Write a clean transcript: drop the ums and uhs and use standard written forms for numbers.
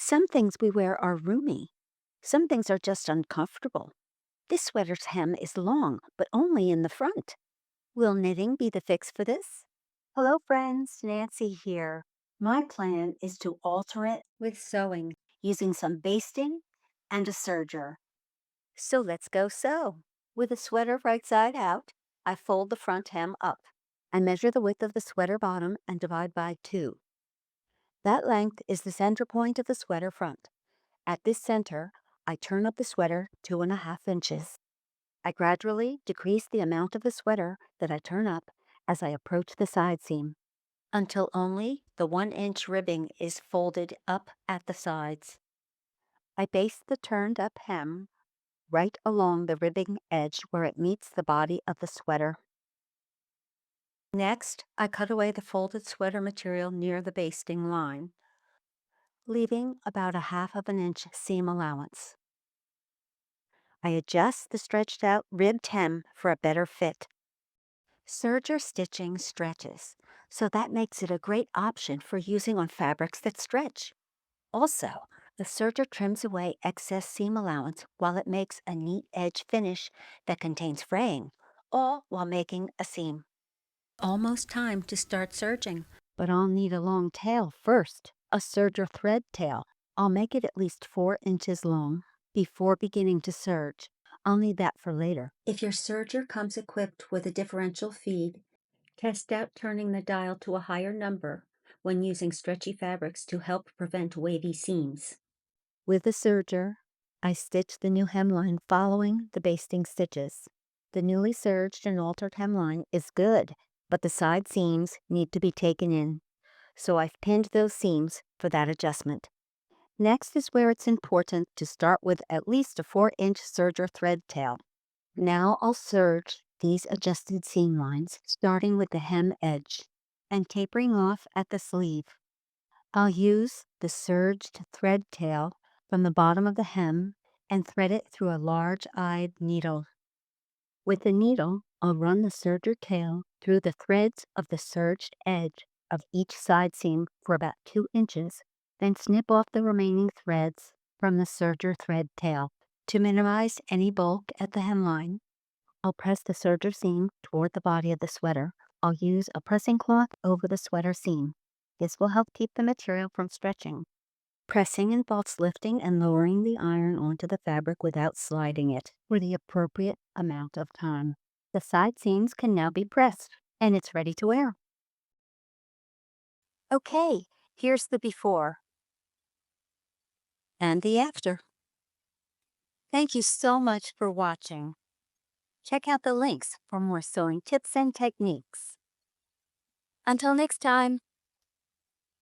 Some things we wear are roomy. Some things are just uncomfortable. This sweater's hem is long, but only in the front. Will knitting be the fix for this? Hello, friends. Nancy here. My plan is to alter it with sewing using some basting and a serger. So let's go sew. With the sweater right side out, I fold the front hem up. I measure the width of the sweater bottom and divide by 2. That length is the center point of the sweater front. At this center, I turn up the sweater 2.5 inches. I gradually decrease the amount of the sweater that I turn up as I approach the side seam, until only the 1-inch ribbing is folded up at the sides. I baste the turned up hem right along the ribbing edge where it meets the body of the sweater. Next, I cut away the folded sweater material near the basting line, leaving about a 1/2 inch seam allowance. I adjust the stretched out ribbed hem for a better fit. Serger stitching stretches, so that makes it a great option for using on fabrics that stretch. Also, the serger trims away excess seam allowance while it makes a neat edge finish that contains fraying, all while making a seam. Almost time to start serging. But I'll need a long tail first, a serger thread tail. I'll make it at least 4 inches long before beginning to serge. I'll need that for later. If your serger comes equipped with a differential feed, test out turning the dial to a higher number when using stretchy fabrics to help prevent wavy seams. With the serger, I stitch the new hemline following the basting stitches. The newly serged and altered hemline is good, but the side seams need to be taken in, so I've pinned those seams for that adjustment. Next is where it's important to start with at least a 4-inch serger thread tail. Now I'll serge these adjusted seam lines, starting with the hem edge and tapering off at the sleeve. I'll use the serged thread tail from the bottom of the hem and thread it through a large-eyed needle. With the needle, I'll run the serger tail through the threads of the serged edge of each side seam for about 2 inches, then snip off the remaining threads from the serger thread tail. To minimize any bulk at the hemline, I'll press the serger seam toward the body of the sweater. I'll use a pressing cloth over the sweater seam. This will help keep the material from stretching. Pressing involves lifting and lowering the iron onto the fabric without sliding it for the appropriate amount of time. The side seams can now be pressed, and it's ready to wear. Okay, here's the before and the after. Thank you so much for watching. Check out the links for more sewing tips and techniques. Until next time.